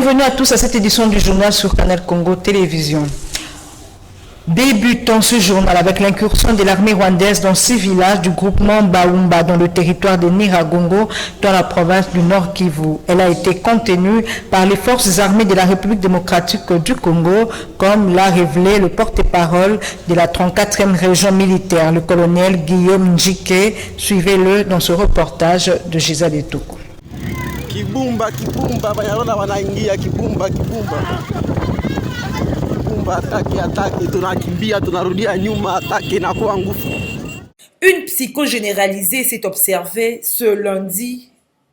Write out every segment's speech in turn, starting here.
Bienvenue à tous à cette édition du journal sur Canal Congo Télévision. Débutons ce journal avec l'incursion de l'armée rwandaise dans 6 villages du groupement Baumba dans le territoire de Nyiragongo dans la province du Nord Kivu. Elle a été contenue par les forces armées de la République démocratique du Congo, comme l'a révélé le porte-parole de la 34e région militaire, le colonel Guillaume Njike. Suivez-le dans ce reportage de Gisèle Etoko. Kibumba, kibumba, banyaona wanaingia kibumba, kibumba. Kibumba, atake, tunakimbia, tunarudia nyuma, atake na kwa nguvu. Une psycho généralisée s'est observée ce lundi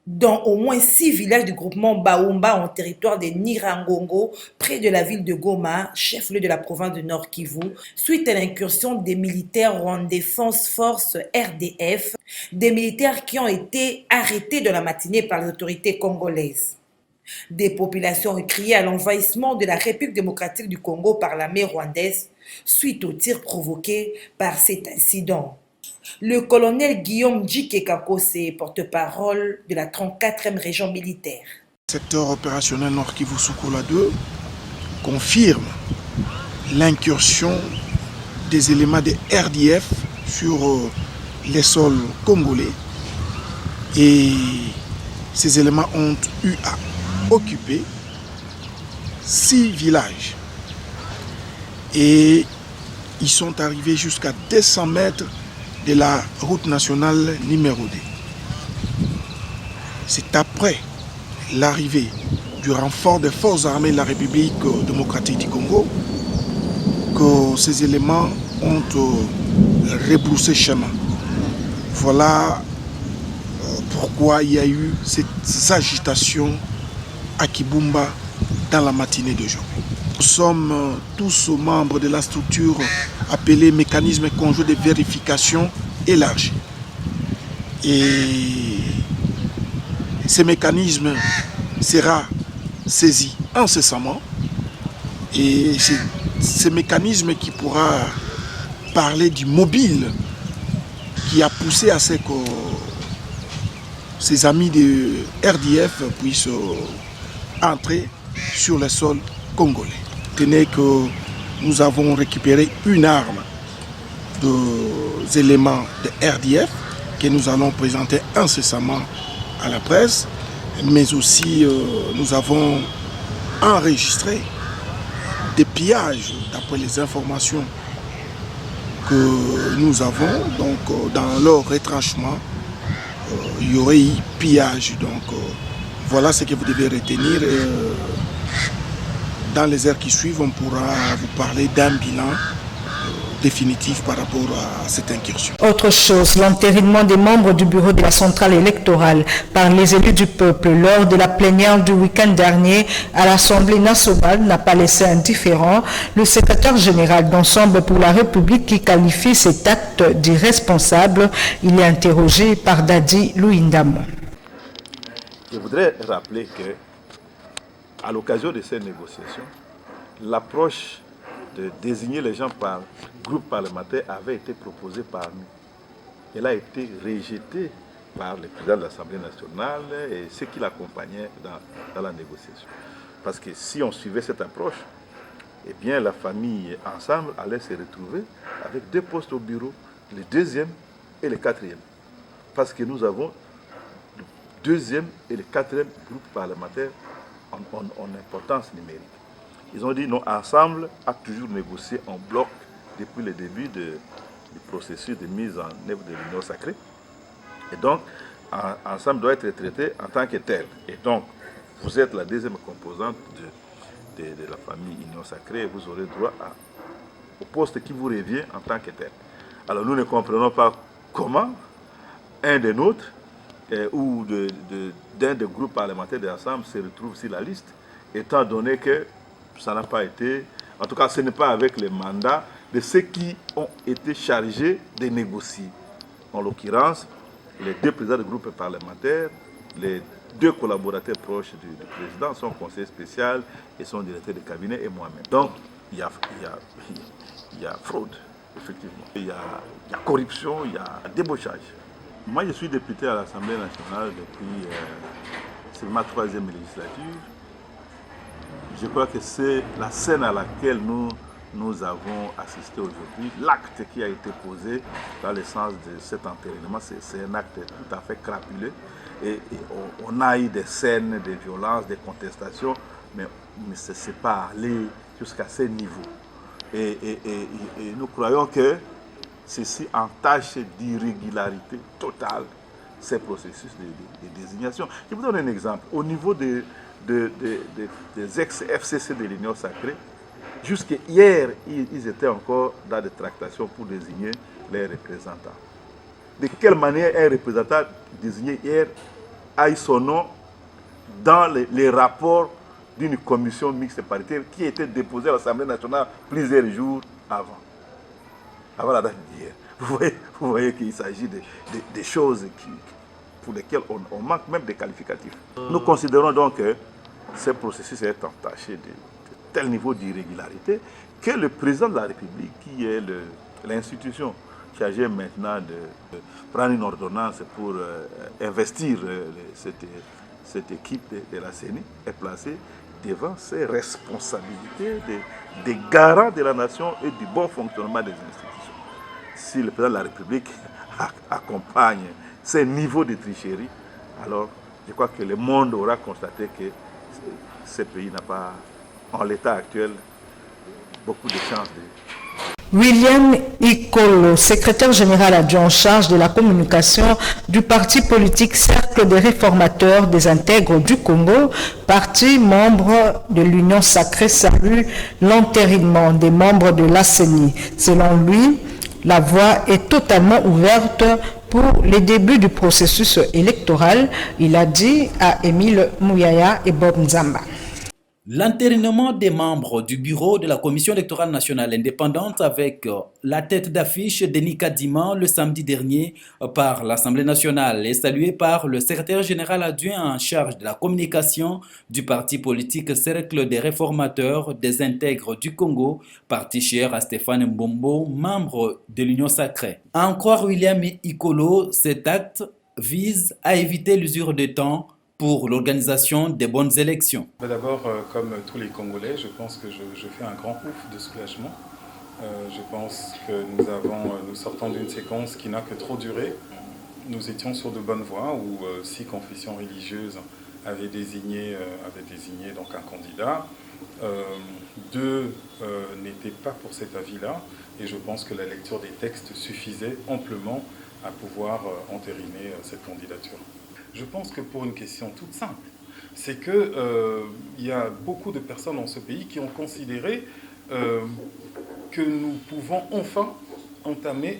dans au moins 6 villages du groupement Baumba en territoire de Nyiragongo, près de la ville de Goma, chef-lieu de la province du Nord Kivu, suite à l'incursion des militaires rwandais Force RDF, des militaires qui ont été arrêtés dans la matinée par les autorités congolaises. Des populations ont crié à l'envahissement de la République démocratique du Congo par l'armée rwandaise suite aux tirs provoqués par cet incident. Le colonel Guillaume Njike Kakose, porte-parole de la 34e région militaire. Le secteur opérationnel Nord Kivu Soukula 2 confirme l'incursion des éléments de RDF sur les sols congolais. Et ces éléments ont eu à occuper 6 villages. Et ils sont arrivés jusqu'à 200 mètres de la route nationale numéro 2. C'est après l'arrivée du renfort des forces armées de la République démocratique du Congo que ces éléments ont rebroussé chemin. Voilà pourquoi il y a eu cette agitation à Kibumba dans la matinée d'aujourd'hui. Nous sommes tous membres de la structure appelée mécanisme conjoint de vérification élargi. Et ce mécanisme sera saisi incessamment. Et c'est ce mécanisme qui pourra parler du mobile qui a poussé à ce que ces amis de RDF puissent entrer sur le sol congolais. Tenez que nous avons récupéré une arme des éléments de RDF que nous allons présenter incessamment à la presse, mais aussi nous avons enregistré des pillages d'après les informations que nous avons. Donc dans leur retranchement, il y aurait eu pillage. Donc voilà ce que vous devez retenir. Dans les heures qui suivent, on pourra vous parler d'un bilan définitif par rapport à cette incursion. Autre chose, l'entérinement des membres du bureau de la centrale électorale par les élus du peuple lors de la plénière du week-end dernier à l'Assemblée nationale n'a pas laissé indifférent le secrétaire général d'Ensemble pour la République qui qualifie cet acte d'irresponsable. Il est interrogé par Dadi Louindamo. Je voudrais rappeler que à l'occasion de ces négociations, l'approche de désigner les gens par groupe parlementaire avait été proposée par nous. Elle a été rejetée par le président de l'Assemblée nationale et ceux qui l'accompagnaient dans la négociation. Parce que si on suivait cette approche, eh bien la famille ensemble allait se retrouver avec 2 postes au bureau, le 2e et le 4e. Parce que nous avons le 2e et le 4e groupe parlementaire en importance numérique. Ils ont dit non, Ensemble a toujours négocié en bloc depuis le début du processus de mise en œuvre de l'Union sacrée. Et donc, Ensemble doit être traité en tant que tel. Et donc, vous êtes la 2e composante de la famille Union sacrée et vous aurez droit au poste qui vous revient en tant que tel. Alors, nous ne comprenons pas comment un des nôtres ou d'un des groupes parlementaires de l'Assemblée se retrouve sur la liste, étant donné que ça n'a pas été, en tout cas ce n'est pas avec les mandats de ceux qui ont été chargés de négocier. En l'occurrence, les 2 présidents de groupes parlementaires, les 2 collaborateurs proches du président, son conseiller spécial et son directeur de cabinet et moi-même. Donc il y a fraude, effectivement. Il y a corruption, il y a débauchage. Moi, je suis député à l'Assemblée nationale depuis c'est ma 3e législature. je crois que c'est la scène à laquelle nous avons assisté aujourd'hui. L'acte qui a été posé dans le sens de cet enterrement, c'est un acte tout à fait crapuleux. Et on a eu des scènes de violence, des contestations, mais ce n'est pas allé jusqu'à ce niveau. Et nous croyons que ceci entache d'irrégularité totale ces processus de désignation. Je vous donne un exemple. Au niveau des ex-FCC de l'Union sacrée, jusqu'à hier, ils étaient encore dans des tractations pour désigner les représentants. De quelle manière un représentant désigné hier a eu son nom dans les rapports d'une commission mixte paritaire qui était déposée à l'Assemblée nationale plusieurs jours avant la date d'hier. Vous voyez qu'il s'agit de choses pour lesquelles on manque même des qualificatifs. Nous considérons donc que ce processus est entaché de tel niveau d'irrégularité que le président de la République, qui est l'institution chargée maintenant de prendre une ordonnance pour investir cette équipe de la CENI, est placé devant ses responsabilités des garants de la nation et du bon fonctionnement des institutions. Si le président de la République accompagne ces niveaux de tricherie, alors je crois que le monde aura constaté que ce pays n'a pas, en l'état actuel, beaucoup de chances de... William Ikolo, secrétaire général adjoint en charge de la communication du parti politique Cercle des réformateurs des intègres du Congo, parti membre de l'Union sacrée, salue l'entérinement des membres de la CENI. Selon lui, la voie est totalement ouverte pour les débuts du processus électoral, il a dit à Émile Mouyaya et Bob Nzamba. L'entérinement des membres du bureau de la Commission électorale nationale indépendante avec la tête d'affiche Denis Kadima le samedi dernier par l'Assemblée nationale est salué par le secrétaire général adjoint en charge de la communication du parti politique Cercle des réformateurs des intègres du Congo, parti cher à Stéphane Mbombo, membre de l'Union sacrée. À en croire William Ikolo, cet acte vise à éviter l'usure de temps pour l'organisation des bonnes élections. D'abord, comme tous les Congolais, je pense que je fais un grand ouf de soulagement. Je pense que nous sortons d'une séquence qui n'a que trop duré. Nous étions sur de bonnes voies où 6 confessions religieuses avaient désigné donc un candidat. 2 n'étaient pas pour cet avis-là et je pense que la lecture des textes suffisait amplement à pouvoir entériner cette candidature. Je pense que pour une question toute simple, c'est qu'il y a beaucoup de personnes dans ce pays qui ont considéré que nous pouvons enfin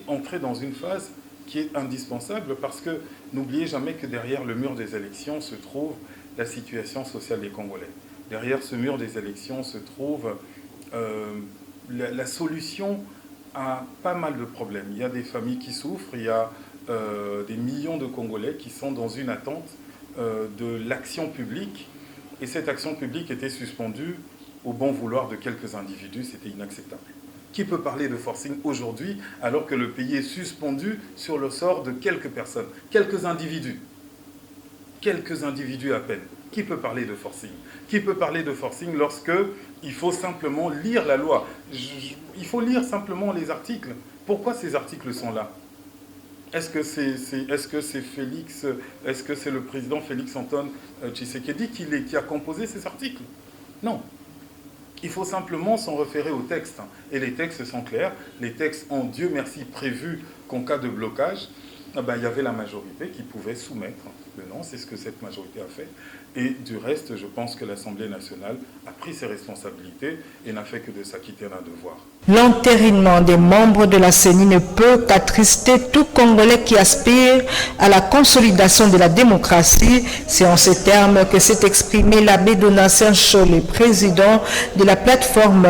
entrer dans une phase qui est indispensable parce que n'oubliez jamais que derrière le mur des élections se trouve la situation sociale des Congolais. Derrière ce mur des élections se trouve la solution à pas mal de problèmes. Il y a des familles qui souffrent, il y a des millions de Congolais qui sont dans une attente de l'action publique. Et cette action publique était suspendue au bon vouloir de quelques individus. C'était inacceptable. Qui peut parler de forcing aujourd'hui alors que le pays est suspendu sur le sort de quelques personnes, quelques individus à peine? Qui peut parler de forcing? Qui peut parler de forcing lorsque il faut simplement lire la loi? Il faut lire simplement les articles. Pourquoi ces articles sont là? Est-ce que c'est le président Félix Antoine Tshisekedi qui a composé ces articles? Non. Il faut simplement s'en référer aux textes. Et les textes sont clairs. Les textes ont, Dieu merci, prévu qu'en cas de blocage, il y avait la majorité qui pouvait soumettre le non. C'est ce que cette majorité a fait. Et du reste, je pense que l'Assemblée nationale a pris ses responsabilités et n'a fait que de s'acquitter d'un devoir. L'entérinement des membres de la CENI ne peut qu'attrister tout Congolais qui aspire à la consolidation de la démocratie. C'est en ces termes que s'est exprimé l'abbé Donatien Chollet, président de la plateforme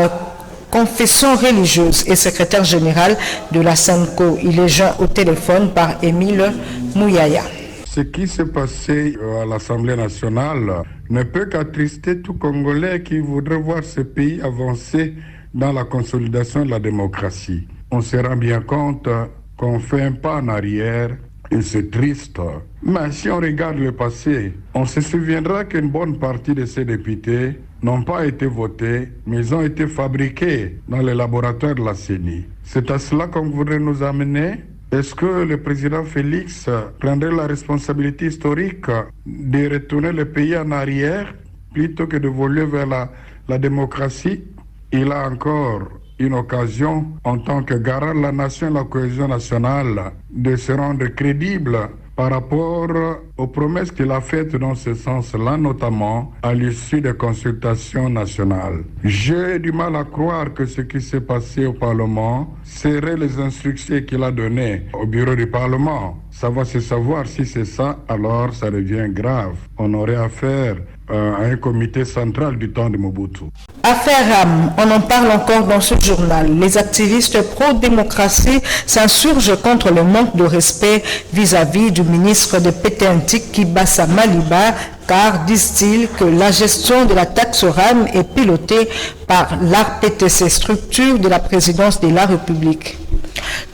Confession religieuse et secrétaire général de la SENCO. Il est joint au téléphone par Émile Mouyaya. Ce qui s'est passé à l'Assemblée nationale ne peut qu'attrister tout Congolais qui voudrait voir ce pays avancer dans la consolidation de la démocratie. On se rend bien compte qu'on fait un pas en arrière et c'est triste. Mais si on regarde le passé, on se souviendra qu'une bonne partie de ces députés n'ont pas été votés, mais ils ont été fabriqués dans les laboratoires de la CENI. C'est à cela qu'on voudrait nous amener. Est-ce que le président Félix prendrait la responsabilité historique de retourner le pays en arrière plutôt que de voler vers la démocratie? Il a encore une occasion, en tant que garant de la nation et la cohésion nationale, de se rendre crédible par rapport aux promesses qu'il a faites dans ce sens-là, notamment à l'issue des consultations nationales. J'ai du mal à croire que ce qui s'est passé au Parlement seraient les instructions qu'il a données au bureau du Parlement. Ça va se savoir. Si c'est ça, alors ça devient grave. On aurait affaire à un comité central du temps de Mobutu. Affaire RAM, on en parle encore dans ce journal. Les activistes pro-démocratie s'insurgent contre le manque de respect vis-à-vis du ministre de Pété-Antique Kibasa Maliba, car disent-ils que la gestion de la taxe RAM est pilotée par l'ARPTC, structure de la présidence de la République.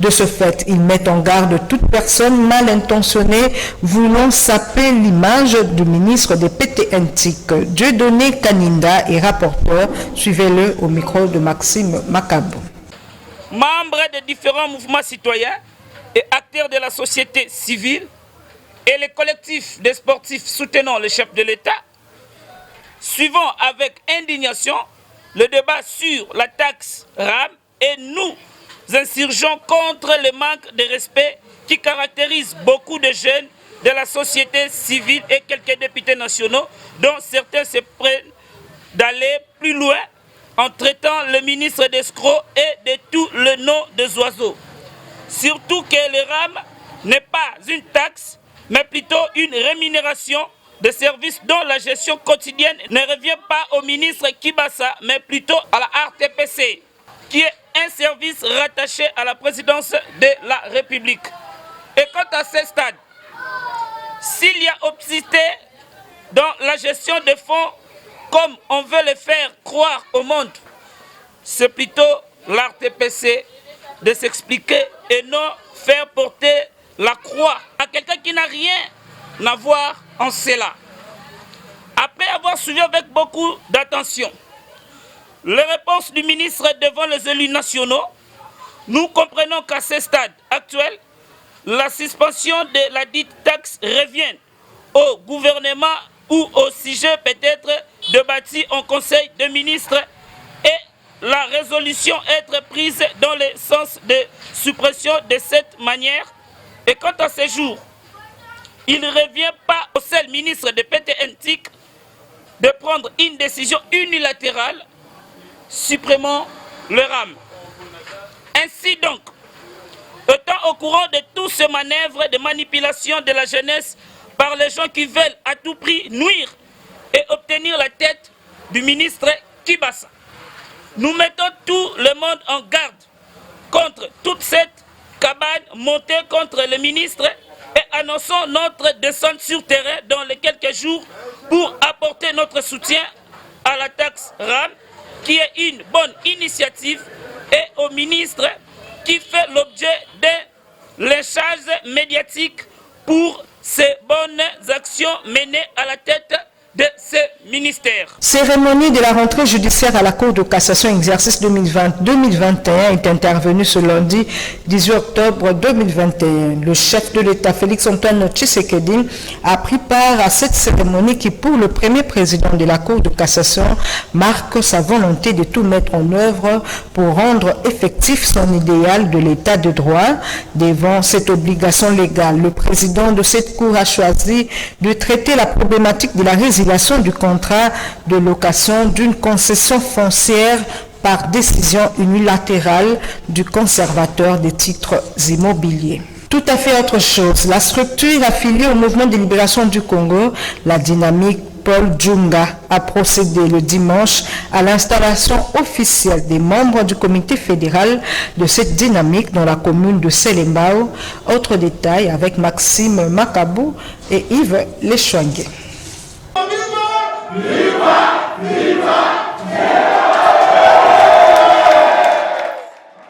De ce fait, ils mettent en garde toute personne mal intentionnée voulant saper l'image du ministre des Pété-Antique. Dieudonné Kaninda est rapporteur. Suivez-le au micro de Maxime Macabou. Membres de différents mouvements citoyens et acteurs de la société civile et les collectifs des sportifs soutenant le chef de l'État, suivons avec indignation le débat sur la taxe RAM et nous insurgeons contre le manque de respect qui caractérise beaucoup de jeunes de la société civile et quelques députés nationaux, dont certains se prennent d'aller plus loin en traitant le ministre d'escroc et de tout le nom des oiseaux. Surtout que le RAM n'est pas une taxe, mais plutôt une rémunération de services dont la gestion quotidienne ne revient pas au ministre Kibasa, mais plutôt à la RTPC, qui est un service rattaché à la présidence de la République. Et quant à ce stade, s'il y a opacité dans la gestion des fonds, comme on veut le faire croire au monde, c'est plutôt l'RTPC de s'expliquer et non faire porter la croix à quelqu'un qui n'a rien à voir en cela. Après avoir suivi avec beaucoup d'attention les réponses du ministre devant les élus nationaux, nous comprenons qu'à ce stade actuel, la suspension de la dite taxe revient au gouvernement ou au sujet peut-être débattu en Conseil des ministres et la résolution être prise dans le sens de suppression de cette manière. Et quant à ce jour, il ne revient pas au seul ministre de Pété-Antique de prendre une décision unilatérale supprimant le RAM. Ainsi donc, étant au courant de tous ces manœuvres de manipulation de la jeunesse par les gens qui veulent à tout prix nuire et obtenir la tête du ministre Kibasa, nous mettons tout le monde en garde contre toute cette cabane montée contre le ministre et annonçons notre descente sur terrain dans les quelques jours pour apporter notre soutien à la taxe RAM, qui est une bonne initiative, et au ministre qui fait l'objet d'un lynchage médiatique pour ses bonnes actions menées à la tête de ce ministère. Cérémonie de la rentrée judiciaire à la Cour de cassation exercice 2020-2021 est intervenue ce lundi 18 octobre 2021. Le chef de l'État Félix-Antoine Tshisekedi a pris part à cette cérémonie qui, pour le premier président de la Cour de cassation, marque sa volonté de tout mettre en œuvre pour rendre effectif son idéal de l'État de droit. Devant cette obligation légale, le président de cette Cour a choisi de traiter la problématique de la résilience du contrat de location d'une concession foncière par décision unilatérale du conservateur des titres immobiliers. Tout à fait autre chose, la structure affiliée au mouvement de libération du Congo, la dynamique Paul Djunga, a procédé le dimanche à l'installation officielle des membres du comité fédéral de cette dynamique dans la commune de Selembao. Autre détail avec Maxime Macabou et Yves Lechouangue.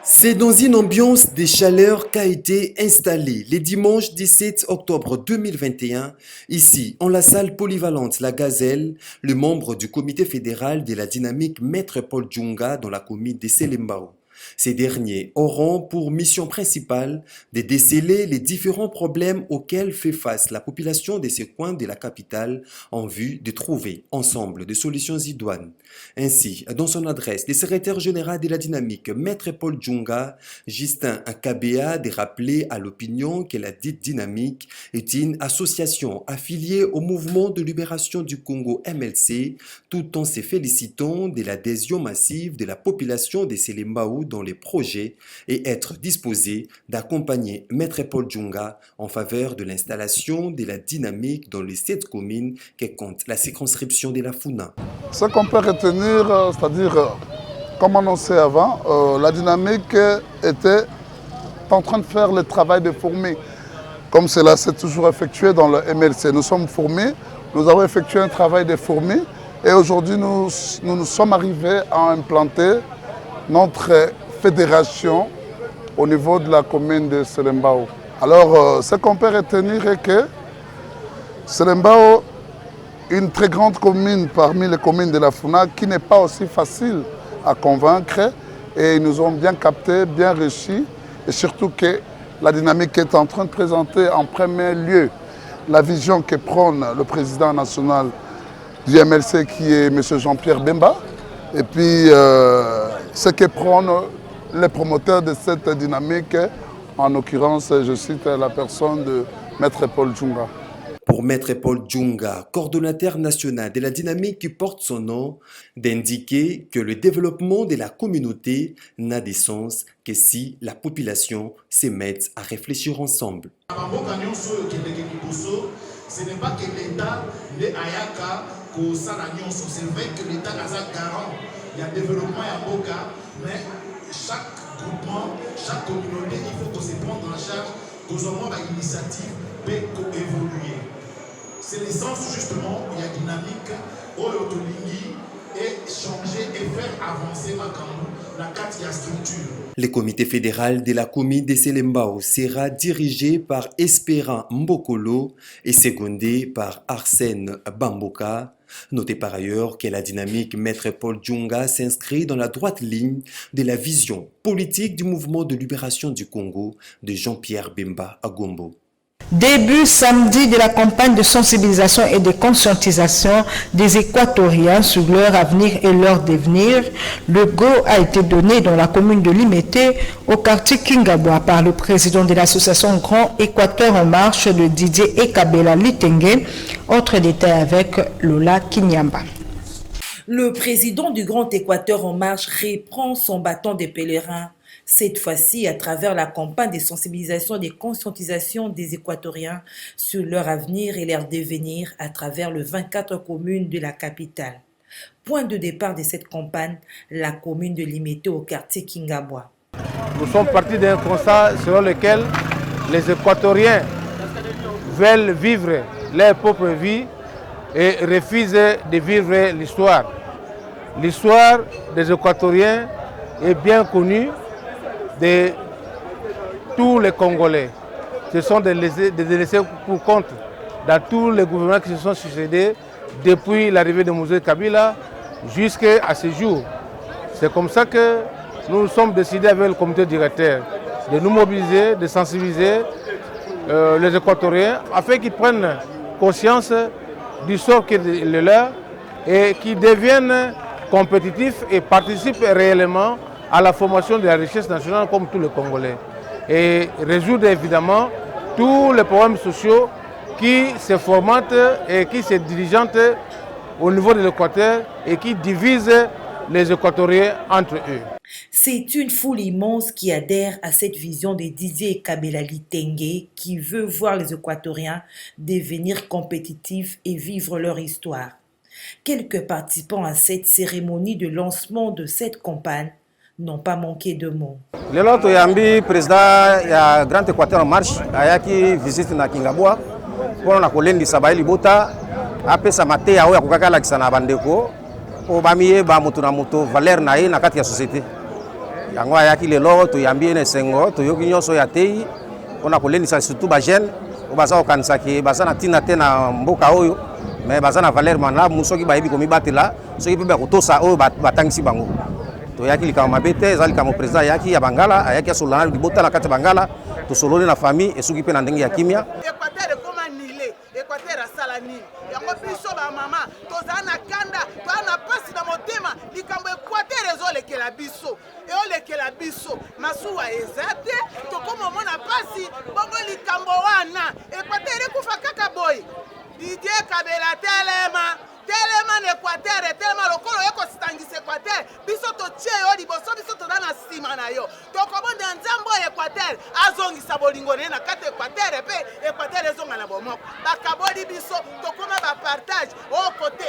C'est dans une ambiance de chaleur qu'a été installé le dimanche 17 octobre 2021, ici, en la salle polyvalente La Gazelle, le membre du comité fédéral de la dynamique Maître Paul Djunga dans la commune de Selembao. Ces derniers auront pour mission principale de déceler les différents problèmes auxquels fait face la population de ces coins de la capitale en vue de trouver ensemble des solutions idoines. Ainsi, dans son adresse, le secrétaire général de la dynamique, Maître Paul Djunga, Justin Kabea, de rappeler à l'opinion que la dite dynamique est une association affiliée au mouvement de libération du Congo MLC, tout en se félicitant de l'adhésion massive de la population de Selembao dans les projets et être disposé d'accompagner Maître Paul Djunga en faveur de l'installation de la dynamique dans les 7 communes qui comptent la circonscription de la Funa. Ce qu'on peut retenir, c'est-à-dire, comme annoncé avant, la dynamique était en train de faire le travail de fourmi, comme cela s'est toujours effectué dans le MLC. Nous sommes fourmis, nous avons effectué un travail de fourmi et aujourd'hui nous sommes arrivés à implanter notre fédération au niveau de la commune de Selembao. Alors, ce qu'on peut retenir est que Selembao, une très grande commune parmi les communes de la Funa, qui n'est pas aussi facile à convaincre, et ils nous ont bien capté, bien réussi, et surtout que la dynamique est en train de présenter en premier lieu la vision que prône le président national du MLC, qui est M. Jean-Pierre Bemba, et puis ce que prônent les promoteurs de cette dynamique, en l'occurrence, je cite la personne de Maître Paul Djunga. Pour Maître Paul Djunga, coordonnateur national de la dynamique qui porte son nom, d'indiquer que le développement de la communauté n'a de sens que si la population se met à réfléchir ensemble. Ce n'est pas que l'État est ayaka, c'est vrai que l'État est garant. Il y a développement à Boka, mais chaque groupement, chaque communauté, il faut qu'on se prenne en charge, qu'on ait une initiative pour évoluer. C'est l'essence justement où il y a dynamique, où l'autonomie et changer et faire avancer la carte de la structure. Le comité fédéral de la commune de Selembao sera dirigé par Espérant Mbokolo et secondé par Arsène Bamboka. Notez par ailleurs que la dynamique Maître Paul Djunga s'inscrit dans la droite ligne de la vision politique du mouvement de libération du Congo de Jean-Pierre Bemba Agombo. Début samedi de la campagne de sensibilisation et de conscientisation des Équatoriens sur leur avenir et leur devenir, le go a été donné dans la commune de Limete au quartier Kingabwa par le président de l'association Grand Équateur en marche, le Didier Ekabela Litenge. Autre détail avec Lola Kinyamba. Le président du Grand Équateur en marche reprend son bâton des pèlerins. Cette fois-ci, à travers la campagne de sensibilisation et de conscientisation des Équatoriens sur leur avenir et leur devenir à travers les 24 communes de la capitale. Point de départ de cette campagne, la commune de Limete au quartier Kingabwa. Nous sommes partis d'un constat selon lequel les Équatoriens veulent vivre leur propre vie et refusent de vivre l'histoire. L'histoire des Équatoriens est bien connue de tous les Congolais. Ce sont des laissés pour compte dans tous les gouvernements qui se sont succédés depuis l'arrivée de Moïse Kabila jusqu'à ce jour. C'est comme ça que nous sommes décidés avec le comité directeur de nous mobiliser, de sensibiliser les Équatoriens afin qu'ils prennent conscience du sort qui est le leur et qu'ils deviennent compétitifs et participent réellement à la formation de la richesse nationale comme tous les Congolais. Et résoudre évidemment tous les problèmes sociaux qui se formatent et qui se dirigeantent au niveau de l'Équateur et qui divisent les Équatoriens entre eux. C'est une foule immense qui adhère à cette vision de Didier Kabela Litenge qui veut voir les Équatoriens devenir compétitifs et vivre leur histoire. Quelques participants à cette cérémonie de lancement de cette campagne n'ont pas manqué de mots. Lelo toyambi président ya Grand Équateur en marche ayaki visite na Kingabwa pour na kolendisa ba libota apesa mateya oya kokakalakisa na bandeko o bamiye ba mutu na mutu valeur na ye na kati ya société. yango ayaki lelo toyambi ene sengo toyoki nyonso ya tei mpona kolendisa surtout bajeune oyo baza kokanisaki baza na ntina te na mboka oyo mais baza na valeur malamu soki bayebi komibatela soki mpe bakotosa oyo batangisi bango toyaki likambo mabe te eza likambo président ayaki ya bangala ayaki asolana libota na kati ya bangala tosololi na famille esuki mpe na ndenge ya kimia Équateur asala nini yango biso ba mama tozala na kanda toza na pasi na motema likambo Équateur ezolekela biso eolekela biso masuwa eza te tokoma mona pasi bongo likambo wana Équateur ekufa kaka boye Didier Kabela telema na Équateur telema lokolo ekositangisa Équateur biso totie yo liboso biso toza na nsima na yo tokobonda nzambo ya Équateur azongisa bolingo ne na kati Équateur pe Équateur ezonga na bomoko bakaboli biso tokoma ba partage au côté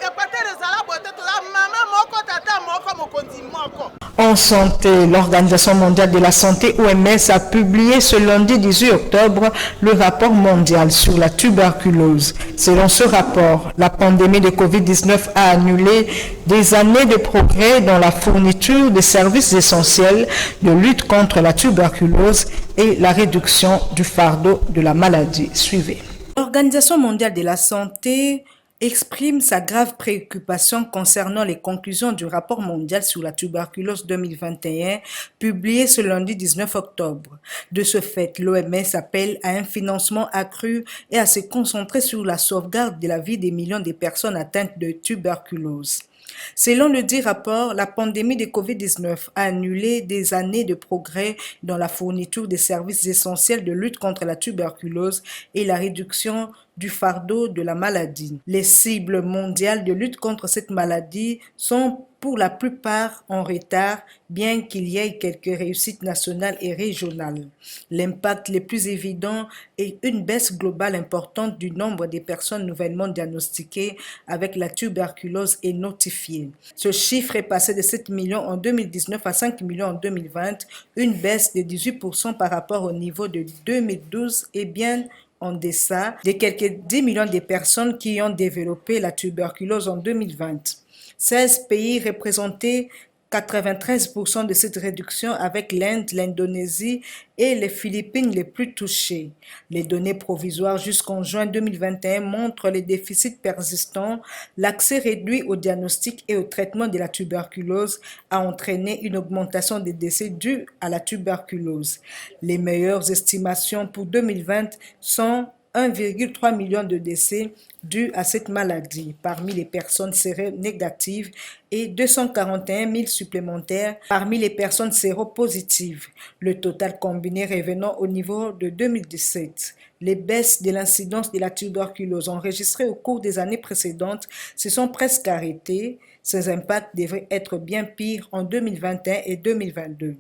Équateur ezala bote toza mama moko tata moko mokonzi moko. En santé, l'Organisation mondiale de la santé OMS a publié ce lundi 18 octobre le rapport mondial sur la tuberculose. Selon ce rapport, la pandémie de Covid-19 a annulé des années de progrès dans la fourniture de services essentiels de lutte contre la tuberculose et la réduction du fardeau de la maladie. Suivez. L'Organisation mondiale de la santé exprime sa grave préoccupation concernant les conclusions du rapport mondial sur la tuberculose 2021 publié ce lundi 19 octobre. De ce fait, l'OMS appelle à un financement accru et à se concentrer sur la sauvegarde de la vie des millions de personnes atteintes de tuberculose. Selon le dit rapport, la pandémie de Covid-19 a annulé des années de progrès dans la fourniture des services essentiels de lutte contre la tuberculose et la réduction du fardeau de la maladie. Les cibles mondiales de lutte contre cette maladie sont pour la plupart en retard, bien qu'il y ait quelques réussites nationales et régionales. L'impact le plus évident est une baisse globale importante du nombre de personnes nouvellement diagnostiquées avec la tuberculose et notifiées. Ce chiffre est passé de 7 millions en 2019 à 5 millions en 2020, une baisse de 18% par rapport au niveau de 2012 et bien en deçà de quelques 10 millions de personnes qui ont développé la tuberculose en 2020. 16 pays représentaient 93% de cette réduction avec l'Inde, l'Indonésie et les Philippines les plus touchées. Les données provisoires jusqu'en juin 2021 montrent les déficits persistants. L'accès réduit au diagnostic et au traitement de la tuberculose a entraîné une augmentation des décès dus à la tuberculose. Les meilleures estimations pour 2020 sont 1,3 million de décès dus à cette maladie parmi les personnes séronégatives et 241 000 supplémentaires parmi les personnes séropositives. Le total combiné revenant au niveau de 2017. Les baisses de l'incidence de la tuberculose enregistrées au cours des années précédentes se sont presque arrêtées. Ces impacts devraient être bien pires en 2021 et 2022.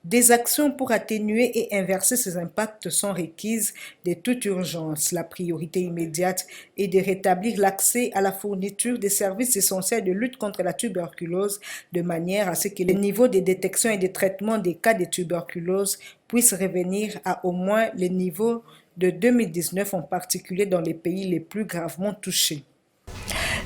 Des actions pour atténuer et inverser ces impacts sont requises de toute urgence. La priorité immédiate est de rétablir l'accès à la fourniture des services essentiels de lutte contre la tuberculose de manière à ce que les niveaux de détection et de traitement des cas de tuberculose puissent revenir à au moins les niveaux de 2019, en particulier dans les pays les plus gravement touchés.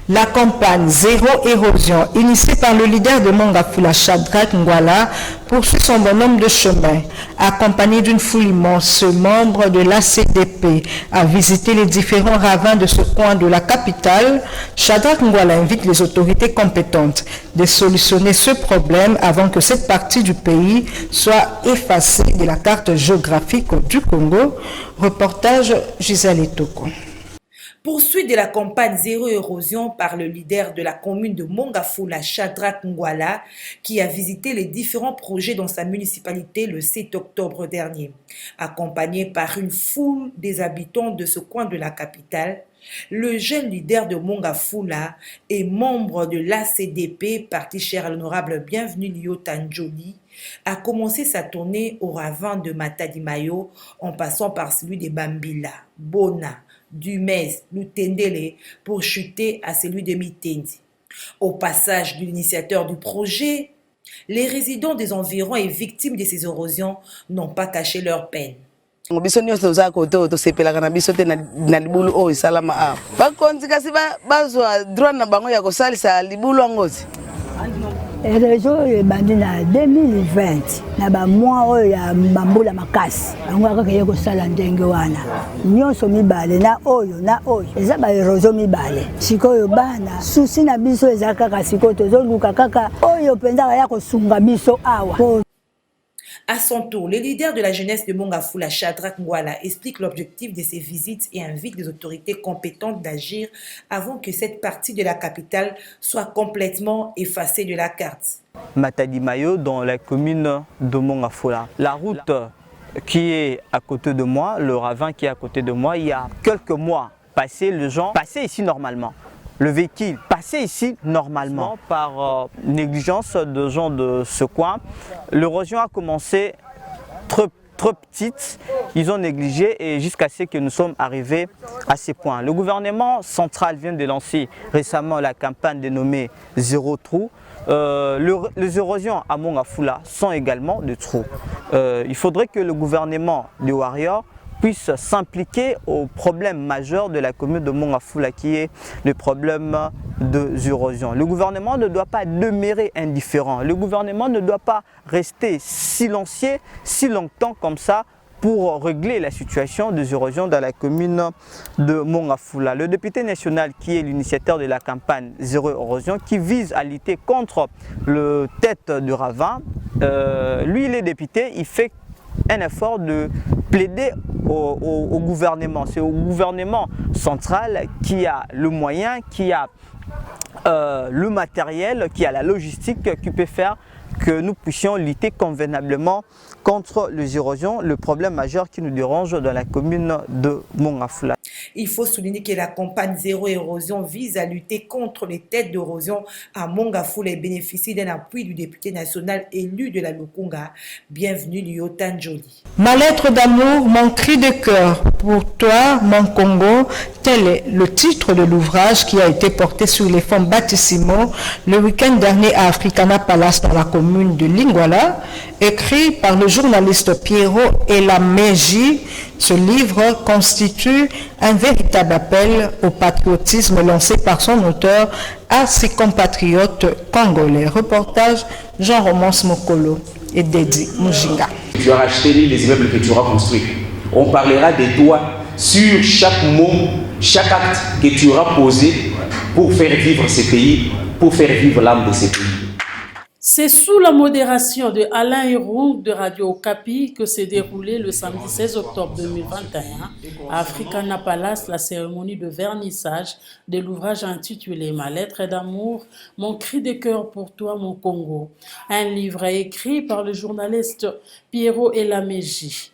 La campagne Zéro Érosion, initiée par le leader de Mongafula, Shadrack Ngwala, poursuit son bonhomme de chemin. Accompagné d'une foule immense, ce membre de l'ACDP a visité les différents ravins de ce coin de la capitale. Shadrack Ngwala invite les autorités compétentes de solutionner ce problème avant que cette partie du pays soit effacée de la carte géographique du Congo. Reportage Gisèle Etoko. Poursuite de la campagne Zéro Érosion par le leader de la commune de Mongafula, Shadrack Ngwala, qui a visité les différents projets dans sa municipalité le 7 octobre dernier. Accompagné par une foule des habitants de ce coin de la capitale, le jeune leader de Mongafula et membre de l'ACDP, parti cher à l'honorable Bienvenu Lio Tanjoli, a commencé sa tournée au ravin de Matadi-Mayo en passant par celui de Bambila, Bona, Dumez, Lutendele pour chuter à celui de Mitendi. Au passage de l'initiateur du projet, les résidents des environs et victimes de ces érosions n'ont pas caché leur peine. biso nyonso za koto to sepelaka na biso te na libulu o isalama a bakonzi kasi bazwa droit na bango ya kosalisa libulu angozi réseau ebandi na 2020 na bamwa oyo ya bambula makasi bango akakeye kosala ndenge wana nyonso mibale na oyo eza baerosion mibale sikoyo bana susi na biso eza kaka sikoyo tozoluka kaka oyo mpenza ya kosunga biso awa. À son tour, le leader de la jeunesse de Mongafula, Shadrack Ngwala, explique l'objectif de ces visites et invite les autorités compétentes d'agir avant que cette partie de la capitale soit complètement effacée de la carte. Matadi Mayo, dans la commune de Mongafula. La route qui est à côté de moi, le ravin qui est à côté de moi, il y a quelques mois passé, les gens passaient ici normalement. Le véhicule passait ici normalement. Par négligence de gens de ce coin, l'érosion a commencé trop petite. Ils ont négligé et jusqu'à ce que nous sommes arrivés à ces points. Le gouvernement central vient de lancer récemment la campagne dénommée Zéro Trou. Les érosions à Mongafula sont également des trous. Il faudrait que le gouvernement de Warrior puisse s'impliquer au problème majeur de la commune de Mongafula qui est le problème des érosions. Le gouvernement ne doit pas demeurer indifférent. Le gouvernement ne doit pas rester silencieux si longtemps comme ça pour régler la situation des érosions dans la commune de Mongafula. Le député national qui est l'initiateur de la campagne Zéro Érosion qui vise à lutter contre le tête du ravin, lui il est député, il fait un effort de plaider au gouvernement. C'est au gouvernement central qui a le moyen, qui a le matériel, qui a la logistique qui peut faire que nous puissions lutter convenablement contre les érosions, le problème majeur qui nous dérange dans la commune de Mongafula. Il faut souligner que la campagne Zéro Érosion vise à lutter contre les têtes d'érosion à Mongafula et bénéficie d'un appui du député national élu de la Lukunga. Bienvenue Lyotan Jolie. Ma lettre d'amour, mon cri de cœur pour toi, mon Congo, tel est le titre de l'ouvrage qui a été porté sur les fonds baptismaux le week-end dernier à Africana Palace dans la commune de Lingwala, écrit par le journaliste Piero Elameji. Ce livre constitue un véritable appel au patriotisme lancé par son auteur à ses compatriotes congolais. Reportage Jean-Romance Mokolo et Dedi Mujinga. Tu as racheté les immeubles que tu auras construits. On parlera des droits sur chaque mot, chaque acte que tu auras posé pour faire vivre ces pays, pour faire vivre l'âme de ces pays. C'est sous la modération de Alain Héroux de Radio Okapi que s'est déroulée le samedi 16 octobre 2021 à Africana Palace la cérémonie de vernissage de l'ouvrage intitulé « Ma lettre d'amour, mon cri de cœur pour toi, mon Congo », un livre écrit par le journaliste Piero Elameji.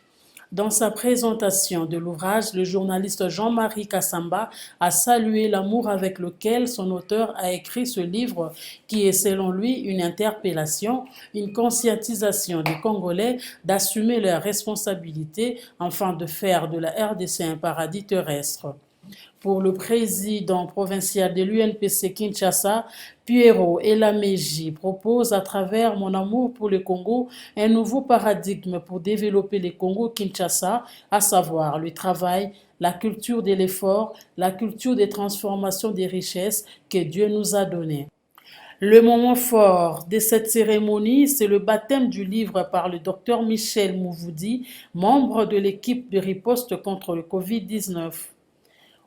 Dans sa présentation de l'ouvrage, le journaliste Jean-Marie Kassamba a salué l'amour avec lequel son auteur a écrit ce livre qui est selon lui une interpellation, une conscientisation des Congolais d'assumer leurs responsabilités afin de faire de la RDC un paradis terrestre. Pour le président provincial de l'UNPC Kinshasa, Piero Elameji propose à travers Mon amour pour le Congo un nouveau paradigme pour développer le Congo-Kinshasa, à savoir le travail, la culture de l'effort, la culture des transformations des richesses que Dieu nous a données. Le moment fort de cette cérémonie, c'est le baptême du livre par le docteur Michel Mouvoudi, membre de l'équipe de riposte contre le Covid-19.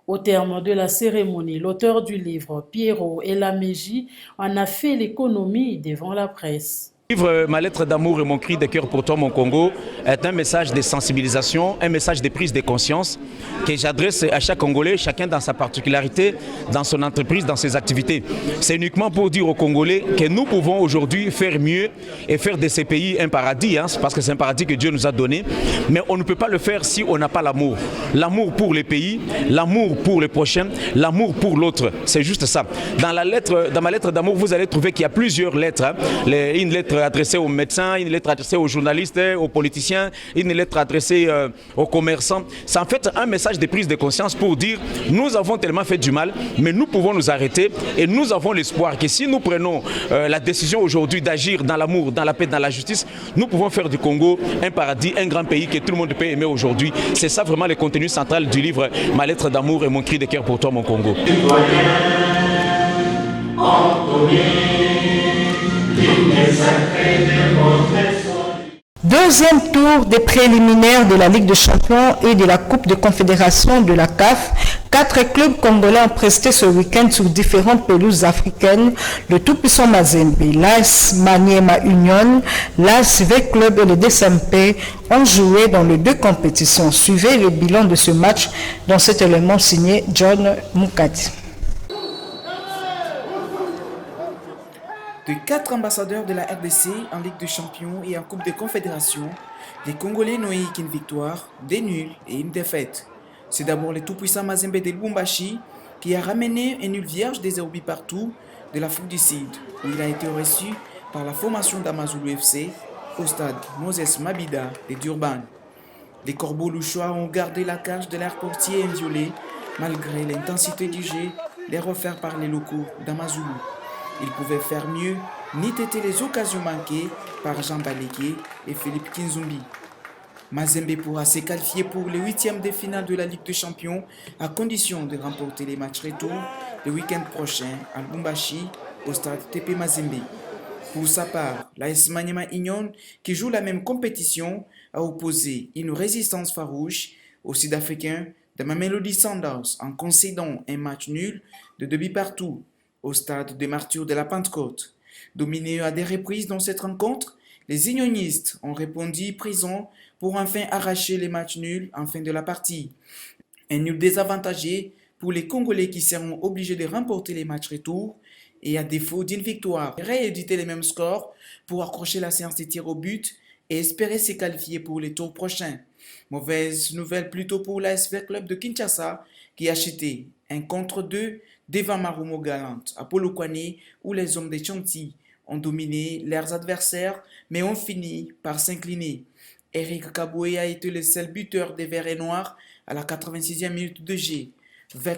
Au terme de la cérémonie, l'auteur du livre, Piero Elameji, en a fait l'économie devant la presse. Le livre Ma lettre d'amour et mon cri de cœur pour toi mon Congo est un message de sensibilisation, un message de prise de conscience que j'adresse à chaque Congolais, chacun dans sa particularité, dans son entreprise, dans ses activités. C'est uniquement pour dire aux Congolais que nous pouvons aujourd'hui faire mieux et faire de ces pays un paradis, parce que c'est un paradis que Dieu nous a donné, mais on ne peut pas le faire si on n'a pas l'amour. L'amour pour les pays, l'amour pour les prochains, l'amour pour l'autre, c'est juste ça. Dans ma lettre d'amour, vous allez trouver qu'il y a plusieurs lettres, une lettre adressée aux médecins, une lettre adressée aux journalistes, aux politiciens, une lettre adressée aux commerçants. C'est en fait un message de prise de conscience pour dire nous avons tellement fait du mal, mais nous pouvons nous arrêter et nous avons l'espoir que si nous prenons la décision aujourd'hui d'agir dans l'amour, dans la paix, dans la justice, nous pouvons faire du Congo un paradis, un grand pays que tout le monde peut aimer aujourd'hui. C'est ça vraiment le contenu central du livre Ma lettre d'amour et mon cri de cœur pour toi mon Congo. Anthony, Deuxième tour des préliminaires de la Ligue des Champions et de la Coupe de Confédération de la CAF. 4 clubs congolais ont presté ce week-end sur différentes pelouses africaines. Le tout-puissant Mazembe, l'AS Maniema Union, l'AS V Club et le DSMP ont joué dans les 2 compétitions. Suivez le bilan de ce match dans cet élément signé John Mukadi. De 4 ambassadeurs de la RDC en Ligue des Champions et en Coupe de Confédération, les Congolais n'ont eu qu'une victoire, des nuls et une défaite. C'est d'abord le tout-puissant Mazembe de Lubumbashi qui a ramené un nul vierge des 0 partout de l'Afrique du Sud, où il a été reçu par la formation d'Amazulu FC au stade Moses Mabida de Durban. Les Corbeaux louchois ont gardé la cage de l'air portier inviolé malgré l'intensité du jeu les refaits par les locaux d'Amazulu. Ils pouvaient faire mieux, ni têter les occasions manquées par Jean Balégué et Philippe Kinzumbi. Mazembe pourra se qualifier pour les 8e de finale de la Ligue des Champions à condition de remporter les matchs retour le week-end prochain à Lubumbashi au stade TP Mazembe. Pour sa part, l'AS Maniema Union, qui joue la même compétition, a opposé une résistance farouche aux Sud-Africains de Mamelodi Sundowns en concédant un match nul de 2 buts partout au stade des Martyrs de la Pentecôte. Dominés à des reprises dans cette rencontre, les unionistes ont répondu présents pour enfin arracher les matchs nuls en fin de la partie. Un nul désavantagé pour les Congolais qui seront obligés de remporter les matchs retour et à défaut d'une victoire, rééditer les mêmes scores pour accrocher la séance de tirs au but et espérer se qualifier pour les tours prochains. Mauvaise nouvelle plutôt pour l'ASV Club de Kinshasa qui a acheté un contre 2 devant Marumo Galante à Polokwane où les hommes de Chanty ont dominé leurs adversaires mais ont fini par s'incliner. Eric Kaboué a été le seul buteur des Verts et Noirs à la 86e minute de jeu.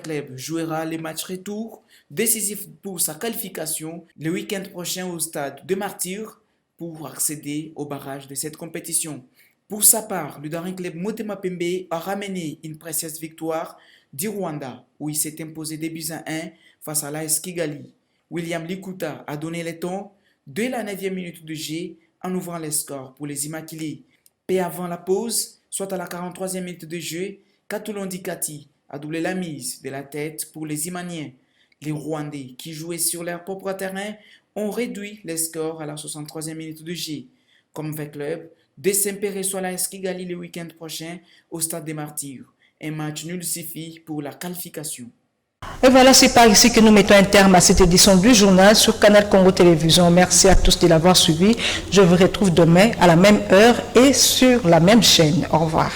Club jouera les matchs retour décisifs pour sa qualification le week-end prochain au stade de Martyrs pour accéder au barrage de cette compétition. Pour sa part, le Daring Club Motema Pembe a ramené une précieuse victoire du Rwanda, où il s'est imposé 2-1 face à l'AS Kigali. William Likuta a donné les temps dès la 9e minute de jeu en ouvrant les scores pour les Immaculés. Peu avant la pause, soit à la 43e minute de jeu, Katulondi Kati a doublé la mise de la tête pour les Imaniens. Les Rwandais, qui jouaient sur leur propre terrain, ont réduit les scores à la 63e minute de jeu. Comme club, DSMP reçoit l'AS Kigali le week-end prochain au stade des Martyrs. Un match nul suffit pour la qualification. Et voilà, c'est par ici que nous mettons un terme à cette édition du journal sur Canal Congo Télévision. Merci à tous de l'avoir suivi. Je vous retrouve demain à la même heure et sur la même chaîne. Au revoir.